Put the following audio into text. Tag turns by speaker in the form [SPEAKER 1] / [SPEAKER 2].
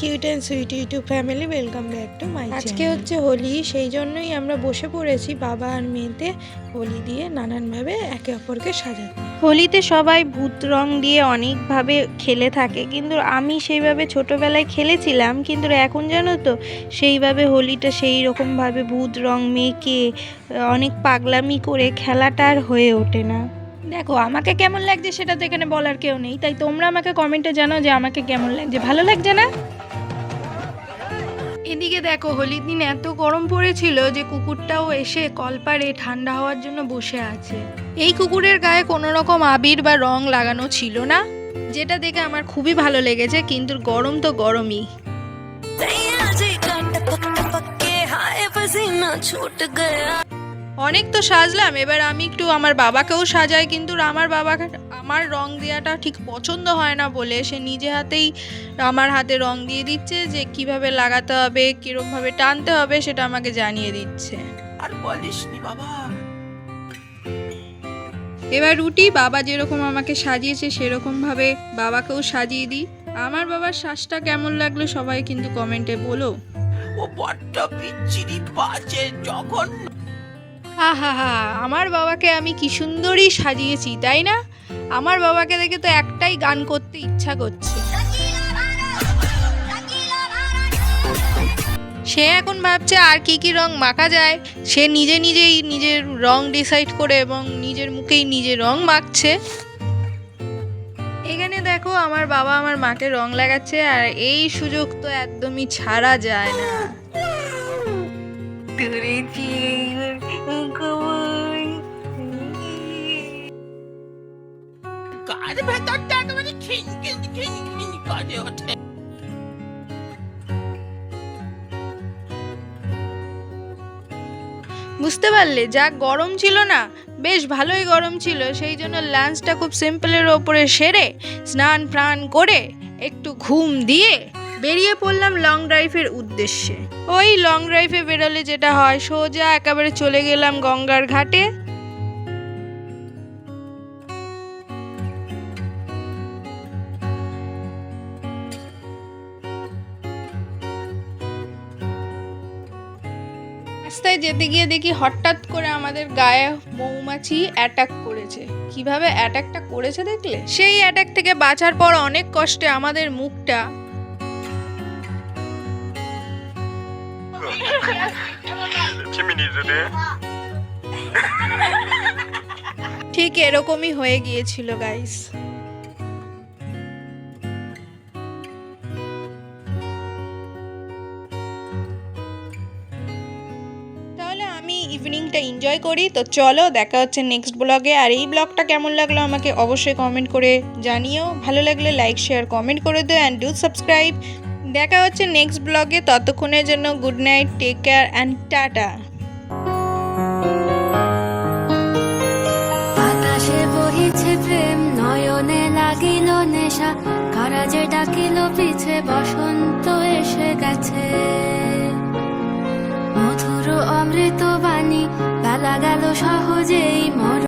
[SPEAKER 1] Cute and sweet YouTube family, welcome back to my channel. আজকে হচ্ছে হোলি, সেই জন্যই আমরা বসে পড়েছি বাবা আর মেয়েতে হোলি দিয়ে নানানভাবে একে অপরকে সাজাতে। হোলিতে সবাই ভূত রং দিয়ে অনেকভাবে খেলে থাকে, কিন্তু আমি সেইভাবে ছোটোবেলায় খেলেছিলাম, কিন্তু এখন জানো তো সেইভাবে হোলিটা সেই রকমভাবে ভূত রং মেখে অনেক পাগলামি করে খেলাটা আর হয়ে ওঠে না। দেখো আমাকে কেমন লাগছে সেটা তো এখানে বলার কেউ নেই, তাই তোমরা আমাকে কমেন্টে জানাও যে আমাকে কেমন লাগছে, ভালো লাগছে না? এদিকে দেখো হোলির দিন এত গরম পড়েছিল যে কুকুরটাও এসে কলপারে ঠান্ডা হওয়ার জন্য বসে আছে। এই কুকুরের গায়ে কোনো রকম আবির বা রং লাগানো ছিল না, যেটা দেখে আমার খুবই ভালো লেগেছে, কিন্তু গরম তো গরমই। অনেক তো সাজলাম, এবার আমি একটু আমার বাবাকেও সাজাই, কিন্তু আমার বাবাকে আমার রং দেওয়াটা ঠিক পছন্দ হয় না বলে সে নিজে হাতেই আমার হাতে রং দিয়ে দিচ্ছে, যে কিভাবে লাগাতে হবে, কিরমভাবে টানতে হবে সেটা আমাকে জানিয়ে দিচ্ছে।
[SPEAKER 2] আর বলিসনি বাবা।
[SPEAKER 1] এবার রুটি বাবা যেরকম আমাকে সাজিয়েছে সেরকম ভাবে বাবাকেও সাজিয়ে দিই। আমার বাবার শ্বাসটা কেমন লাগলো সবাই কিন্তু কমেন্টে বলো।
[SPEAKER 2] ও বড্ড বিচ্ছিরি বাজে জঘন্য।
[SPEAKER 1] হা আমার বাবাকে আমি কি সুন্দরই সাজিয়েছি, তাই না? আমার বাবাকে দেখে তো একটাই গান করতে ইচ্ছা করছে। সে এখন ভাবছে আর কি কি রং মাখা যায়, সে নিজেই নিজের রং ডিসাইড করে এবং নিজের মুখেই নিজে রং মাখছে। এখানে দেখো আমার বাবা আমার মাকে রং লাগাচ্ছে, আর এই সুযোগ তো একদমই ছাড়া যায় না।
[SPEAKER 2] গায়ের ভেতরটা একেবারে খিনখিন খিনখিন করে ওঠে।
[SPEAKER 1] বুঝতে পারলে যা গরম ছিল না, বেশ ভালোই গরম ছিল, সেই জন্য লাঞ্চটা খুব সিম্পলের ওপরে সেরে স্নান প্রাণ করে একটু ঘুম দিয়ে বেরিয়ে পড়লাম লং ড্রাইভের উদ্দেশ্যে। ওই লং ড্রাইভে বেরোলে যেটা হয়, সোজা একেবারে চলে গেলাম গঙ্গার ঘাটে। রাস্তায় যেতে গিয়ে দেখি হঠাৎ করে আমাদের গায়ে মৌমাছি অ্যাটাক করেছে। কিভাবে অ্যাটাকটা করেছে দেখলে? সেই অ্যাটাক থেকে বাঁচার পর অনেক কষ্টে আমাদের মুখটা ঠিক এরকমই হয়ে গিয়েছিল গাইস। আমি ইভিনিংটা এনজয় করি। তো চলো দেখা হচ্ছে নেক্সট ব্লগে। আর এই ব্লগটা কেমন লাগলো আমাকে অবশ্যই কমেন্ট করে জানিও, ভালো লাগলে লাইক শেয়ার কমেন্ট করে দিও অ্যান্ড ডু সাবস্ক্রাইব। দেখা হচ্ছে নেক্সট ব্লগে, ততক্ষণের জন্য good night, take care and tata.
[SPEAKER 3] আকাশে বহিছে প্রেম, নয়নে লাগিল নেশা, কারাজে ডাকিল পিছে, বসন্ত এসে গেছে। মধুর অমৃত বাণী, বেলা গেল সহজেই, মর